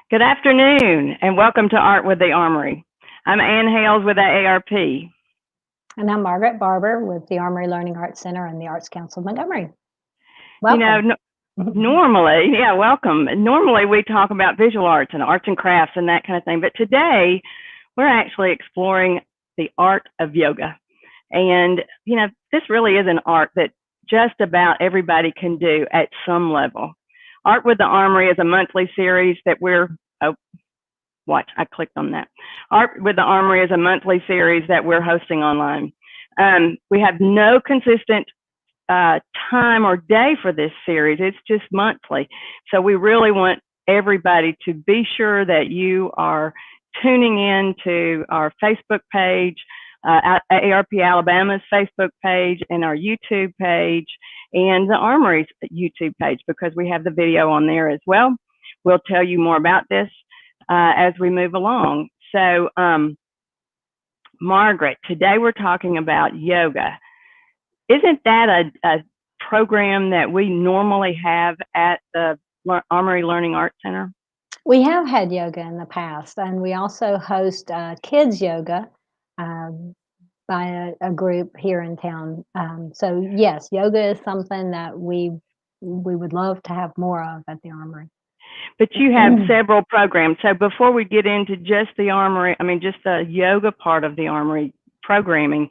Good afternoon, and welcome to Art with the Armory. I'm Ann Hales with AARP. And I'm Margaret Barber with the Armory Learning Arts Center and the Arts Council of Montgomery. You know, Welcome. welcome. Normally we talk about visual arts and crafts and that kind of thing, but today we're actually exploring the art of yoga. And, this really is an art that just about everybody can do at some level. Art with the Armory is a monthly series that I clicked on that. Art with the Armory is a monthly series that we're hosting online. We have no consistent time or day for this series. It's just monthly. So we really want everybody to be sure that you are tuning in to our Facebook page, AARP Alabama's Facebook page, and our YouTube page, and the Armory's YouTube page, because we have the video on there as well. We'll tell you more about this as we move along. So, Margaret, today we're talking about yoga. Isn't that a program that we normally have at the Armory Learning Arts Center? We have had yoga in the past, and we also host kids yoga by a group here in town. So yes, yoga is something that we would love to have more of at the Armory. But you have several programs. So before we get into just the Armory, just the yoga part of the Armory programming,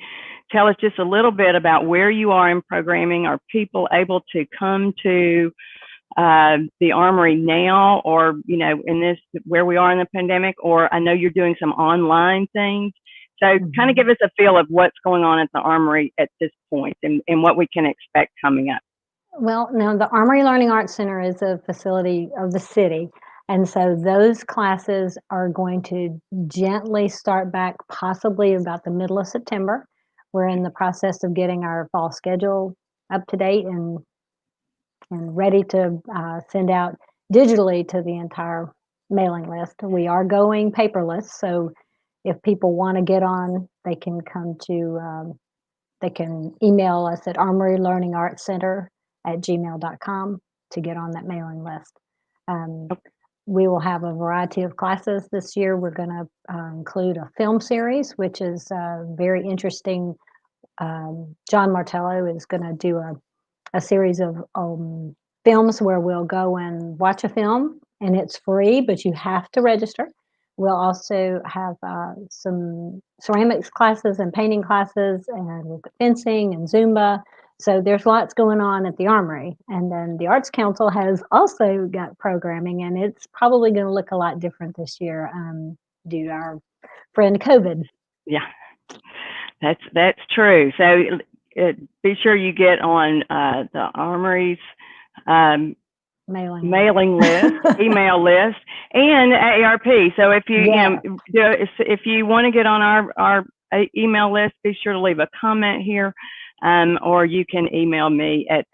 tell us just a little bit about where you are in programming. Are people able to come to the Armory now, or, in this, where we are in the pandemic, or I know you're doing some online things. So kind of give us a feel of what's going on at the Armory at this point and what we can expect coming up. Well, now the Armory Learning Arts Center is a facility of the city, and so those classes are going to gently start back possibly about the middle of September. We're in the process of getting our fall schedule up to date and ready to send out digitally to the entire mailing list. We are going paperless, so if people want to get on, they can come to, they can email us at armorylearningartscenter@gmail.com to get on that mailing list. We will have a variety of classes this year. We're going to include a film series, which is very interesting. John Martello is going to do a series of films where we'll go and watch a film, and it's free, but you have to register. We'll also have some ceramics classes and painting classes, and we've got fencing and Zumba. So there's lots going on at the Armory. And then the Arts Council has also got programming, and it's probably going to look a lot different this year due to our friend COVID. Yeah, that's true. So be sure you get on the Armory's mailing list, email list, and AARP. So if if you want to get on our email list, be sure to leave a comment here, or you can email me at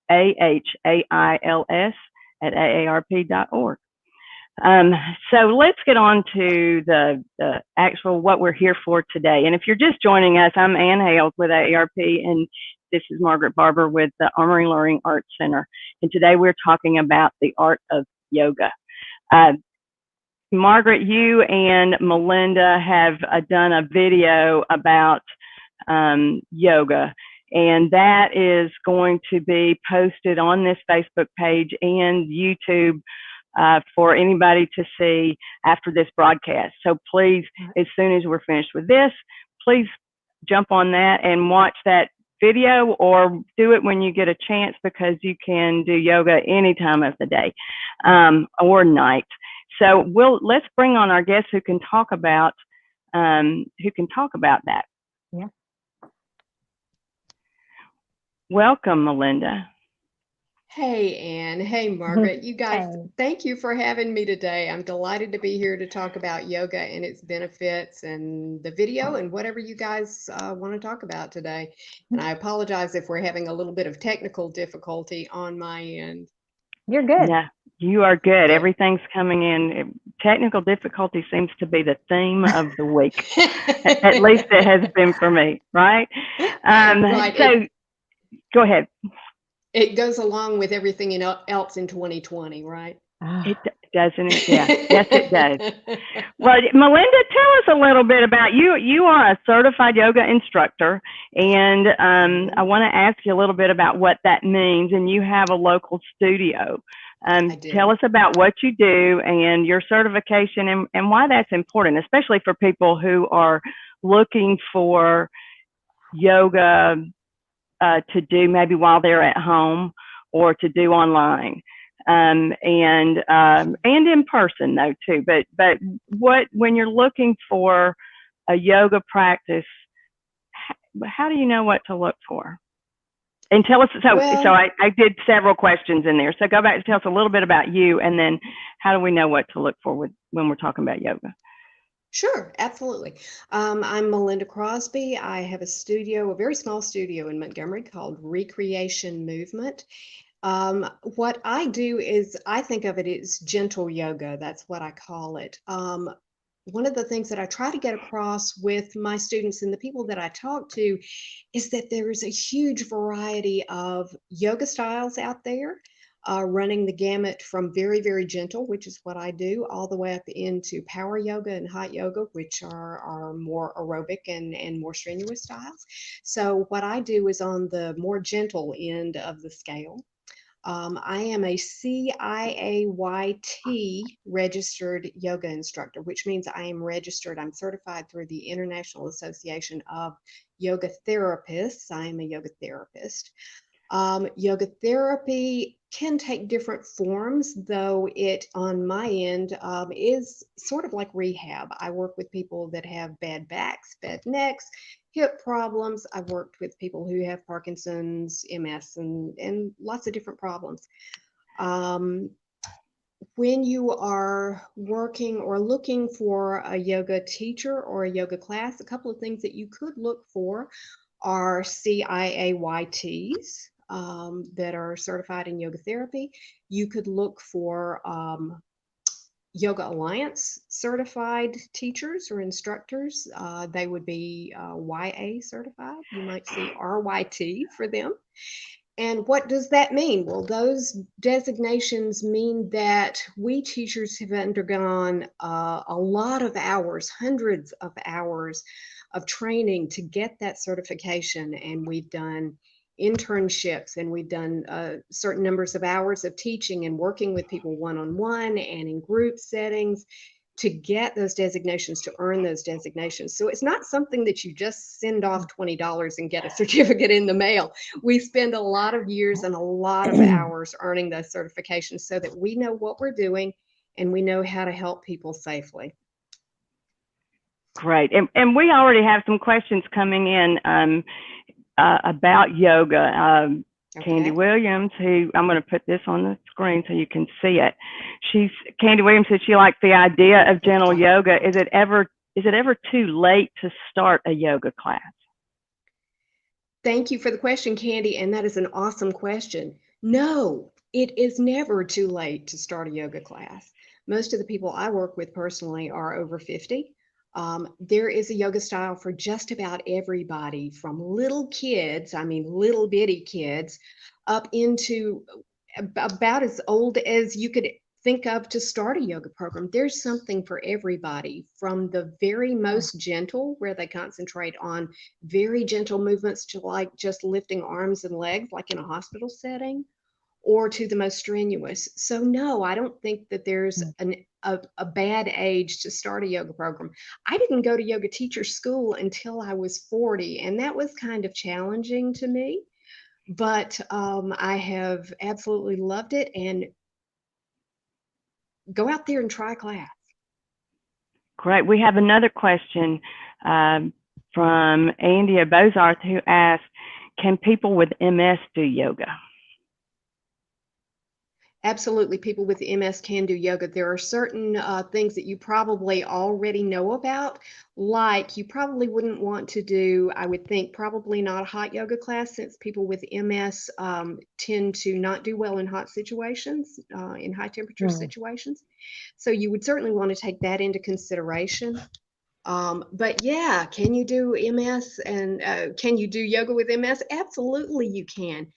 ahils@aarp.org. So let's get on to the actual what we're here for today. And if you're just joining us, I'm Ann Hales with AARP, and this is Margaret Barber with the Armory Learning Arts Center. And today we're talking about the art of yoga. Margaret, you and Melinda have done a video about yoga, and that is going to be posted on this Facebook page and YouTube for anybody to see after this broadcast. So please, as soon as we're finished with this, please jump on that and watch that video, or do it when you get a chance, because you can do yoga any time of the day or night. So let's bring on our guests who can talk about that. Yeah. Welcome, Melinda. Hey, Ann. Hey, Margaret. You guys, thank you for having me today. I'm delighted to be here to talk about yoga and its benefits and the video and whatever you guys want to talk about today. And I apologize if we're having a little bit of technical difficulty on my end. You're good. Yeah, you are good. Everything's coming in. Technical difficulty seems to be the theme of the week. At least it has been for me, right? Right. So go ahead. It goes along with everything else in 2020, right? It doesn't it? Yeah. Yes, it does. Well, Melinda, tell us a little bit about you. You are a certified yoga instructor, and I want to ask you a little bit about what that means. And you have a local studio. I do. Tell us about what you do and your certification and why that's important, especially for people who are looking for yoga to do maybe while they're at home or to do online. And in person though too. But when you're looking for a yoga practice, how do you know what to look for? And tell us. So I did several questions in there. So go back and tell us a little bit about you, and then how do we know what to look for when we're talking about yoga? Sure, absolutely. I'm Melinda Crosby. I have a studio, a very small studio in Montgomery called Recreation Movement. What I do is I think of it as gentle yoga. That's what I call it. One of the things that I try to get across with my students and the people that I talk to is that there is a huge variety of yoga styles out there, running the gamut from very, very gentle, which is what I do, all the way up into power yoga and hot yoga, which are more aerobic and more strenuous styles. So what I do is on the more gentle end of the scale. I am a CIAYT registered yoga instructor, which means I am registered, I'm certified through the International Association of Yoga Therapists. I am a yoga therapist. Yoga therapy can take different forms, though it, on my end, is sort of like rehab. I work with people that have bad backs, bad necks, hip problems. I've worked with people who have Parkinson's, MS, and lots of different problems. When you are working or looking for a yoga teacher or a yoga class, a couple of things that you could look for are CIAYTs that are certified in yoga therapy. You could look for Yoga Alliance certified teachers or instructors. They would be YA certified. You might see RYT for them. And what does that mean? Well, those designations mean that we teachers have undergone a lot of hours, hundreds of hours of training to get that certification. And we've done internships, and we've done certain numbers of hours of teaching and working with people one-on-one and in group settings to get those designations, to earn those designations. So it's not something that you just send off $20 and get a certificate in the mail. We spend a lot of years and a lot of hours earning those certifications so that we know what we're doing and we know how to help people safely. Great. And we already have some questions coming in about yoga. Candy Williams, who I'm going to put this on the screen so you can see it. Candy Williams said she liked the idea of gentle yoga. Is it ever too late to start a yoga class? Thank you for the question, Candy, and that is an awesome question. No, it is never too late to start a yoga class. Most of the people I work with personally are over 50. There is a yoga style for just about everybody, from little kids, I mean little bitty kids, up into about as old as you could think of to start a yoga program. There's something for everybody, from the very most gentle, where they concentrate on very gentle movements to like just lifting arms and legs, like in a hospital setting, or to the most strenuous. So no, I don't think that there's a bad age to start a yoga program. I didn't go to yoga teacher school until I was 40, and that was kind of challenging to me, but I have absolutely loved it, and go out there and try a class. Great. We have another question from Andia Bozarth, who asked, can people with MS do yoga? Absolutely, people with MS can do yoga. There are certain things that you probably already know about, like you probably wouldn't want to do, I would think, probably not a hot yoga class, since people with MS tend to not do well in hot situations, in high temperature situations. So you would certainly want to take that into consideration. But yeah, can you do MS and can you do yoga with MS? Absolutely, you can.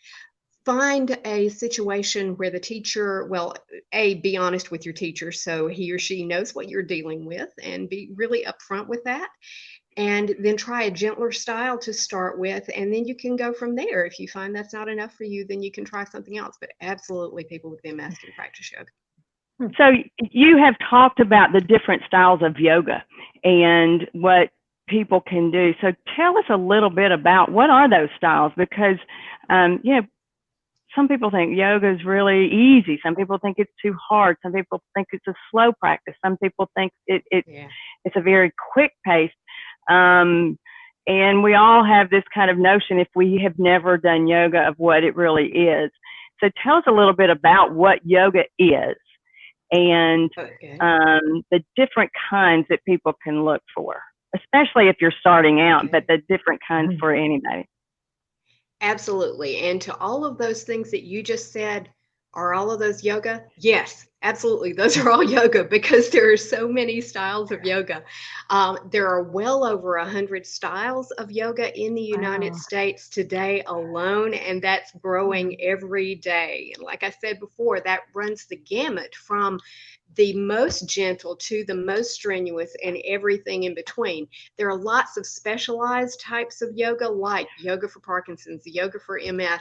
find a situation where the teacher, well, be honest with your teacher so he or she knows what you're dealing with, and be really upfront with that. And then try a gentler style to start with, and then you can go from there. If you find that's not enough for you, then you can try something else. But absolutely, people with MS can practice yoga. So you have talked about the different styles of yoga and what people can do. So tell us a little bit about what are those styles, because some people think yoga is really easy. Some people think it's too hard. Some people think it's a slow practice. Some people think it's a very quick pace. And we all have this kind of notion, if we have never done yoga, of what it really is. So tell us a little bit about what yoga is and the different kinds that people can look for, especially if you're starting out, but the different kinds for anybody. Absolutely. And to all of those things that you just said, are all of those yoga? Yes, absolutely. Those are all yoga, because there are so many styles of yoga. There are well over 100 styles of yoga in the United States today alone, and that's growing every day. And like I said before, that runs the gamut from the most gentle to the most strenuous and everything in between. There are lots of specialized types of yoga, like yoga for Parkinson's, yoga for MS,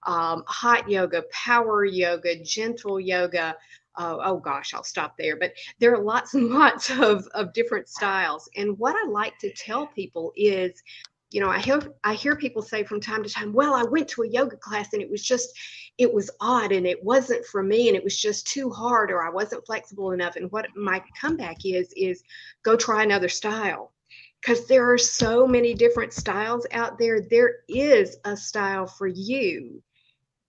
hot yoga, power yoga, gentle yoga. Oh gosh, I'll stop there. But there are lots and lots of different styles. And what I like to tell people is, I hear people say from time to time, well, I went to a yoga class and it was odd and it wasn't for me and it was just too hard, or I wasn't flexible enough. And what my comeback is go try another style, because there are so many different styles out there. There is a style for you.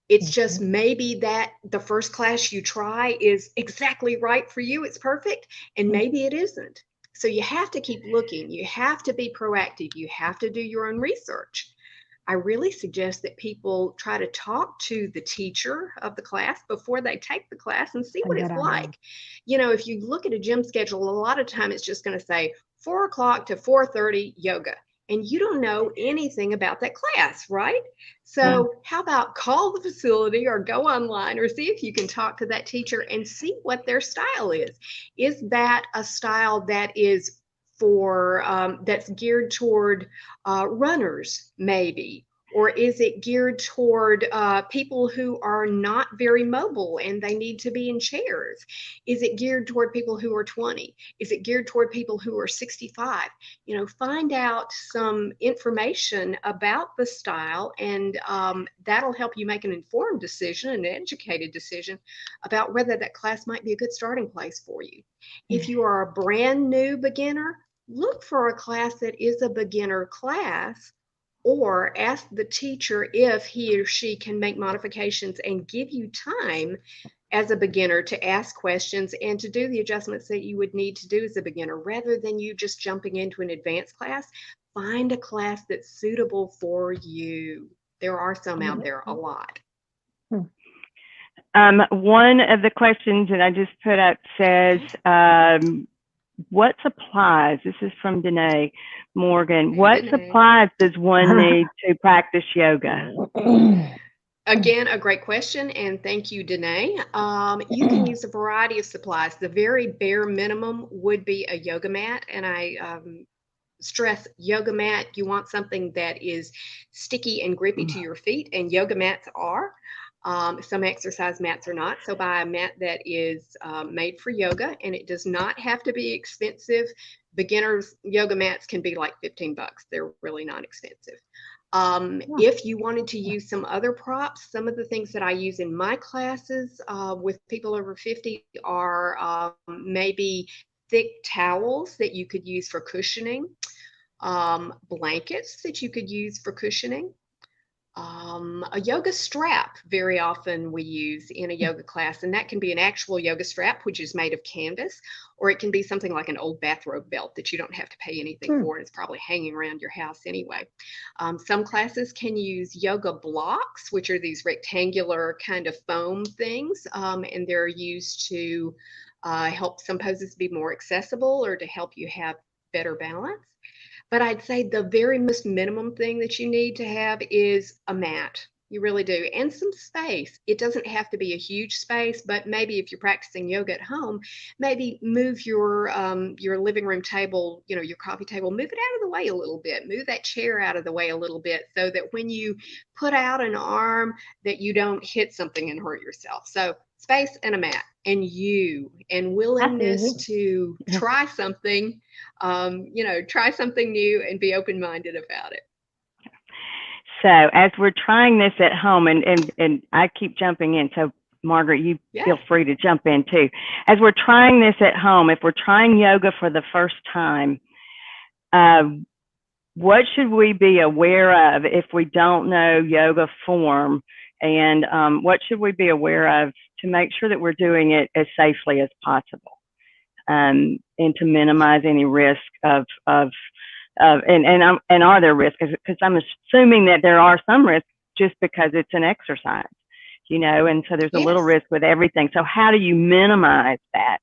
It's just maybe that the first class you try is exactly right for you. It's perfect. And maybe it isn't. So you have to keep looking. You have to be proactive. You have to do your own research. I really suggest that people try to talk to the teacher of the class before they take the class and see what it's like. If you look at a gym schedule, a lot of time it's just going to say 4 o'clock to 4:30 yoga. And you don't know anything about that class, right? So how about call the facility or go online or see if you can talk to that teacher and see what their style is. Is that a style that is for that's geared toward runners, maybe? Or is it geared toward people who are not very mobile and they need to be in chairs? Is it geared toward people who are 20? Is it geared toward people who are 65? Find out some information about the style, and that'll help you make an informed decision, an educated decision about whether that class might be a good starting place for you. If you are a brand new beginner, look for a class that is a beginner class, or ask the teacher if he or she can make modifications and give you time as a beginner to ask questions and to do the adjustments that you would need to do as a beginner, rather than you just jumping into an advanced class. Find a class that's suitable for you. There are some out there, a lot. One of the questions that I just put up says, what supplies, this is from Danae Morgan, what supplies does one need to practice yoga? Again, a great question, and thank you, Danae. You can use a variety of supplies. The very bare minimum would be a yoga mat, and I stress yoga mat. You want something that is sticky and grippy to your feet, and yoga mats are. Some exercise mats are not. So buy a mat that is made for yoga, and it does not have to be expensive. Beginners yoga mats can be like $15. They're really not expensive. If you wanted to use some other props, some of the things that I use in my classes with people over 50 are maybe thick towels that you could use for cushioning, blankets that you could use for cushioning. A yoga strap, very often we use in a yoga class, and that can be an actual yoga strap, which is made of canvas, or it can be something like an old bathrobe belt that you don't have to pay anything for, and it's probably hanging around your house anyway. Some classes can use yoga blocks, which are these rectangular kind of foam things, and they're used to help some poses be more accessible or to help you have better balance. But I'd say the very most minimum thing that you need to have is a mat. You really do. And some space. It doesn't have to be a huge space, but maybe if you're practicing yoga at home, maybe move your living room table, your coffee table, move it out of the way a little bit. Move that chair out of the way a little bit so that when you put out an arm that you don't hit something and hurt yourself. So space and a mat and willingness to try something, try something new and be open-minded about it. So as we're trying this at home, and I keep jumping in, so Margaret, you feel free to jump in too. As we're trying this at home, if we're trying yoga for the first time, what should we be aware of if we don't know yoga form? And what should we be aware of to make sure that we're doing it as safely as possible, and to minimize any risk and are there risks? Because I'm assuming that there are some risks just because it's an exercise, and so there's a little risk with everything. So how do you minimize that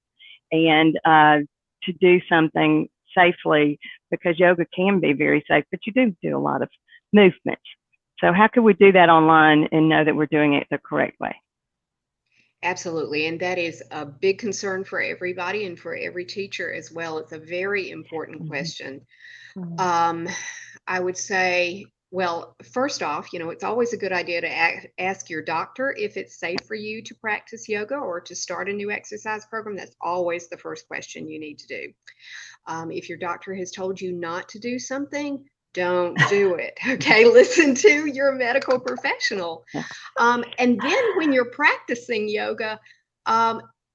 and to do something safely? Because yoga can be very safe, but you do a lot of movement. So how can we do that online and know that we're doing it the correct way? Absolutely. And that is a big concern for everybody and for every teacher as well. It's a very important question. I would say, well, first off, it's always a good idea to ask your doctor if it's safe for you to practice yoga or to start a new exercise program. That's always the first question you need to do. If your doctor has told you not to do something, don't do it. Okay, listen to your medical professional. And then when you're practicing yoga,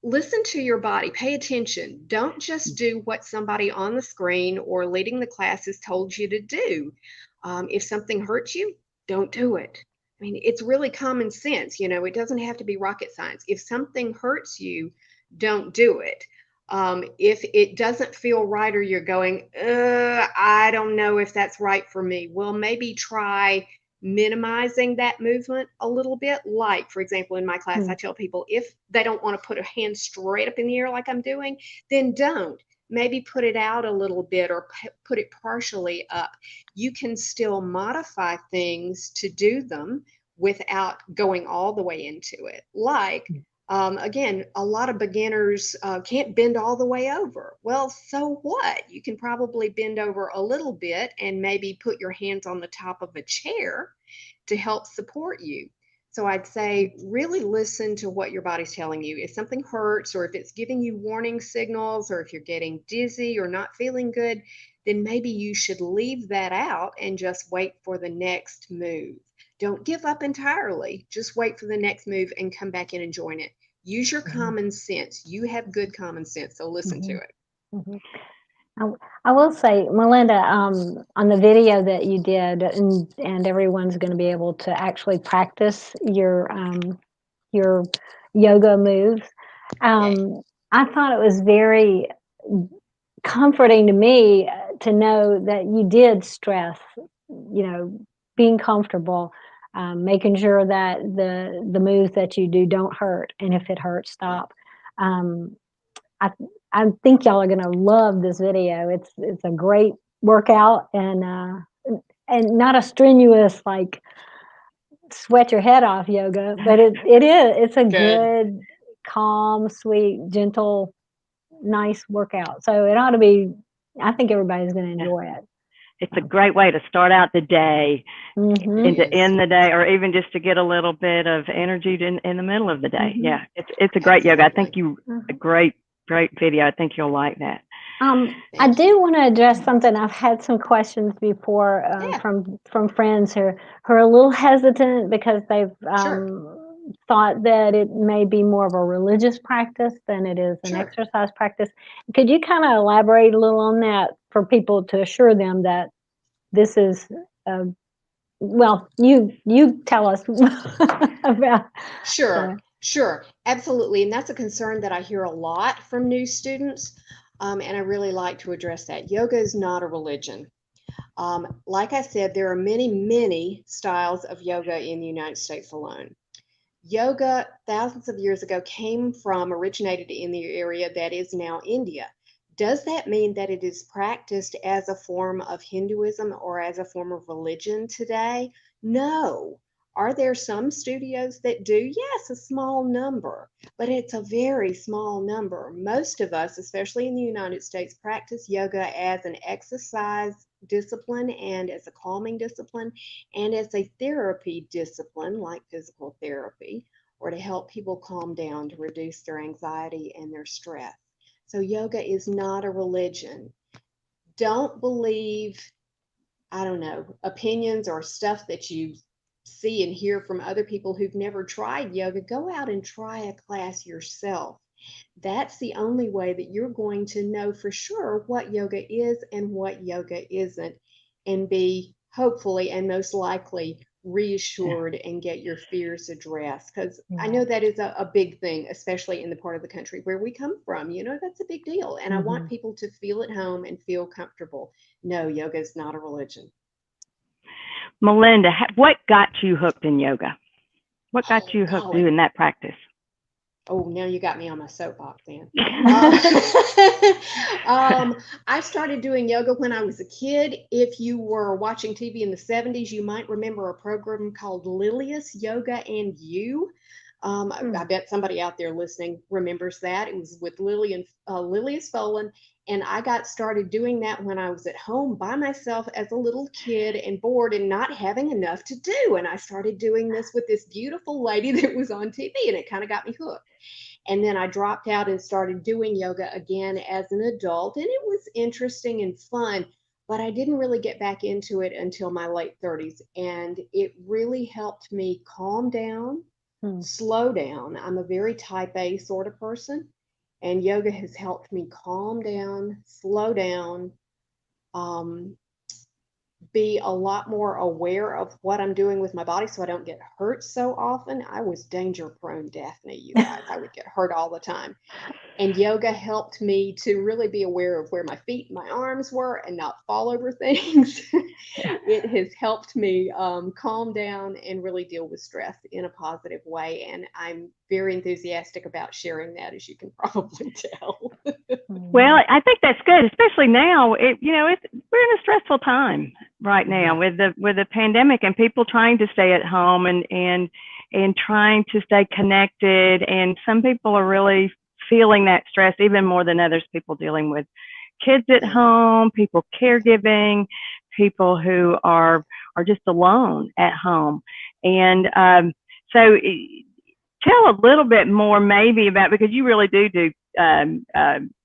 listen to your body, pay attention. Don't just do what somebody on the screen or leading the class has told you to do. If something hurts you, don't do it. I mean, it's really common sense. It doesn't have to be rocket science. If something hurts you, don't do it. If it doesn't feel right or you're going, I don't know if that's right for me, well, maybe try minimizing that movement a little bit. Like, for example, in my class, I tell people if they don't want to put a hand straight up in the air like I'm doing, then don't. Maybe put it out a little bit or put it partially up. You can still modify things to do them without going all the way into it. Like, again, a lot of beginners can't bend all the way over. Well, so what? You can probably bend over a little bit and maybe put your hands on the top of a chair to help support you. So I'd say really listen to what your body's telling you. If something hurts or if it's giving you warning signals or if you're getting dizzy or not feeling good, then maybe you should leave that out and just wait for the next move. Don't give up entirely. Just wait for the next move and come back in and join it. Use your common sense. You have good common sense, so listen to it. I will say, Melinda, on the video that you did, and everyone's going to be able to actually practice your yoga moves. I thought it was very comforting to me to know that you did stress, being comfortable, making sure that the moves that you do don't hurt, and if it hurts, stop. I think y'all are going to love this video. It's a great workout and not a strenuous like sweat your head off yoga, but it's a good, calm, sweet, gentle, nice workout. So it ought to be. I think everybody's going to enjoy it. It's a great way to start out the day and to end the day, or even just to get a little bit of energy in the middle of the day. Yeah, it's a great yoga. I think a great video. I think you'll like that. I do want to address something. I've had some questions before from friends who are a little hesitant because they've thought that it may be more of a religious practice than it is an exercise practice. Could you kind of elaborate a little on that for people to assure them that this is well, you tell us about. Sure, absolutely. And that's a concern that I hear a lot from new students. And I really like to address that. Yoga is not a religion. Like I said, there are many, many styles of yoga in the United States alone. Yoga, thousands of years ago, originated in the area that is now India. Does that mean that it is practiced as a form of Hinduism or as a form of religion today? No. Are there some studios that do? Yes, a small number, but it's a very small number. Most of us, especially in the United States, practice yoga as an exercise discipline and as a calming discipline and as a therapy discipline like physical therapy, or to help people calm down, to reduce their anxiety and their stress. So yoga is not a religion. Don't believe, I don't know, opinions or stuff that you see and hear from other people who've never tried yoga. Go out and try a class yourself. That's the only way that you're going to know for sure what yoga is and what yoga isn't, and be hopefully and most likely reassured and get your fears addressed. Because I know that is a big thing, especially in the part of the country where we come from. You know, that's a big deal. And I want people to feel at home and feel comfortable. No, yoga is not a religion. Melinda, what got you hooked in yoga? What got you hooked doing that practice? Oh, now you got me on my soapbox, Dan. I started doing yoga when I was a kid. If you were watching TV in the 70s, you might remember a program called Lilius Yoga and You. I bet somebody out there listening remembers that. It was with Lilius Folan. And I got started doing that when I was at home by myself as a little kid and bored and not having enough to do. And I started doing this with this beautiful lady that was on TV, and it kind of got me hooked. And then I dropped out and started doing yoga again as an adult. And it was interesting and fun, but I didn't really get back into it until my late 30s. And it really helped me calm down, slow down. I'm a very type A sort of person. And yoga has helped me calm down, slow down, be a lot more aware of what I'm doing with my body so I don't get hurt so often. I was danger prone, Daphne, you guys. I would get hurt all the time. And yoga helped me to really be aware of where my feet and my arms were and not fall over things. It has helped me calm down and really deal with stress in a positive way. And I'm very enthusiastic about sharing that, as you can probably tell. Well, I think that's good, especially now. We're in a stressful time right now with the pandemic and people trying to stay at home and trying to stay connected. And some people are really feeling that stress even more than others. People dealing with kids at home, people caregiving, people who are just alone at home. And so tell a little bit more maybe about, because you really do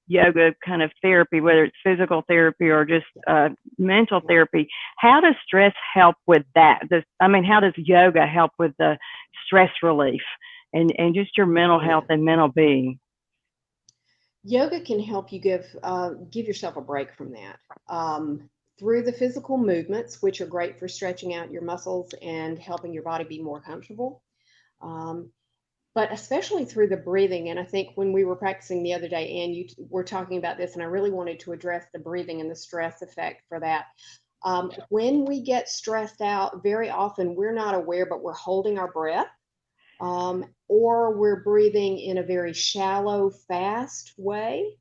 yoga kind of therapy, whether it's physical therapy or just mental therapy. How does stress help with that? How does yoga help with the stress relief and just your mental health and mental being? Yoga can help you give yourself a break from that through the physical movements, which are great for stretching out your muscles and helping your body be more comfortable. But especially through the breathing. And I think when we were practicing the other day, Anne, you were talking about this, and I really wanted to address the breathing and the stress effect for that. When we get stressed out, very often we're not aware, but we're holding our breath. Or we're breathing in a very shallow, fast way.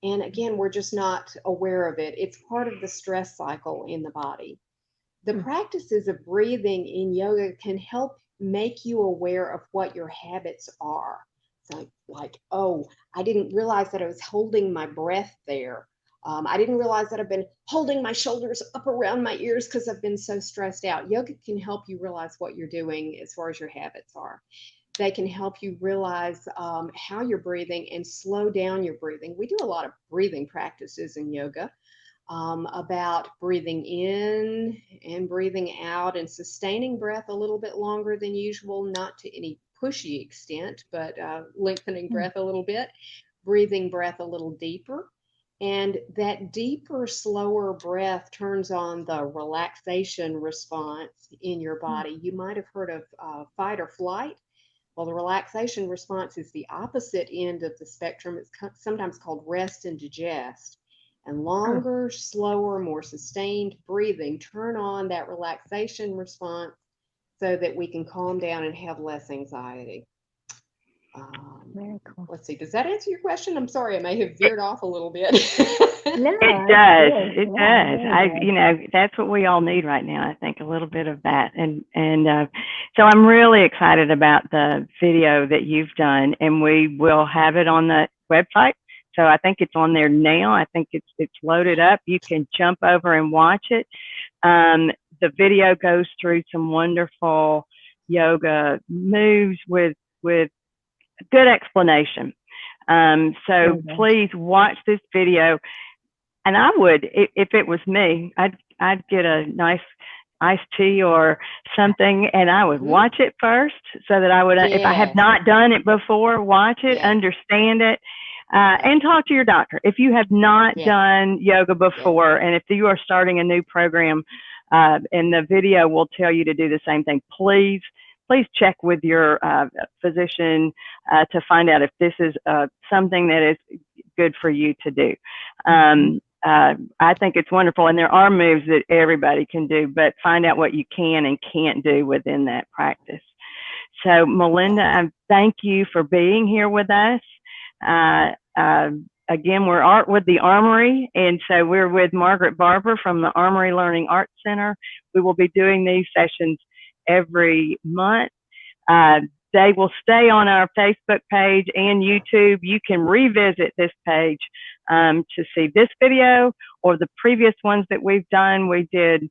And again, we're just not aware of it. It's part of the stress cycle in the body. The practices of breathing in yoga can help make you aware of what your habits are. It's like, oh, I didn't realize that I was holding my breath there. I didn't realize that I've been holding my shoulders up around my ears because I've been so stressed out. Yoga can help you realize what you're doing as far as your habits are. They can help you realize how you're breathing and slow down your breathing. We do a lot of breathing practices in yoga about breathing in and breathing out and sustaining breath a little bit longer than usual, not to any pushy extent, but lengthening breath a little bit, breathing breath a little deeper. And that deeper, slower breath turns on the relaxation response in your body. You might have heard of fight or flight. Well, the relaxation response is the opposite end of the spectrum. It's sometimes called rest and digest. And longer, slower, more sustained breathing turn on that relaxation response so that we can calm down and have less anxiety. Very cool. Let's see. Does that answer your question? I'm sorry, I may have veered off a little bit. No, It does. good. It Yeah, does. very good. That's what we all need right now. I think a little bit of that, and so I'm really excited about the video that you've done, and we will have it on the website. So I think it's on there now. I think it's loaded up. You can jump over and watch it. The video goes through some wonderful yoga moves with good explanation. So please watch this video. And I would, if it was me, I'd get a nice iced tea or something, and I would watch it first, so that I would, if I have not done it before, watch it, understand it, and talk to your doctor. If you have not done yoga before, and if you are starting a new program, and the video will tell you to do the same thing, please check with your physician to find out if this is something that is good for you to do. I think it's wonderful, and there are moves that everybody can do, but find out what you can and can't do within that practice. So Melinda, thank you for being here with us. Again, we're Art with the Armory, and so we're with Margaret Barber from the Armory Learning Arts Center. We will be doing these sessions every month. They will stay on our Facebook page and YouTube. You can revisit this page to see this video or the previous ones that we've done. We did,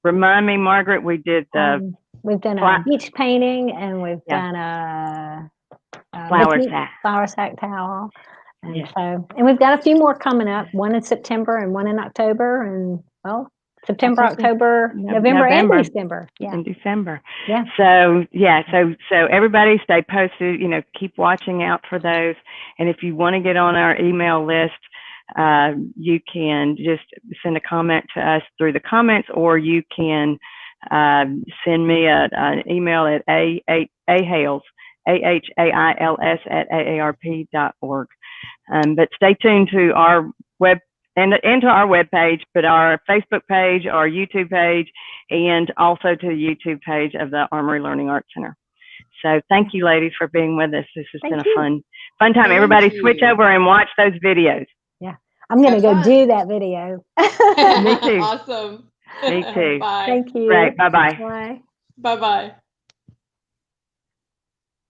remind me, Margaret, we did the... we've done a beach painting, and we've done a flower sack towel. And so, and we've got a few more coming up, one in September and one in October, and well, September, October, November, and December. Yeah. In December. Yeah. So so everybody stay posted, keep watching out for those. And if you want to get on our email list, you can just send a comment to us through the comments, or you can send me an email at ahales, AHAILS@aarp.org. But stay tuned to our web and to our webpage, but our Facebook page, our YouTube page, and also to the YouTube page of the Armory Learning Arts Center. So thank you, ladies, for being with us. This has been a fun time. Everybody switch over and watch those videos. Yeah, I'm going to go do that video. Me too. Awesome. Me too. Bye. Thank you. Great. Bye-bye. Bye. Bye-bye.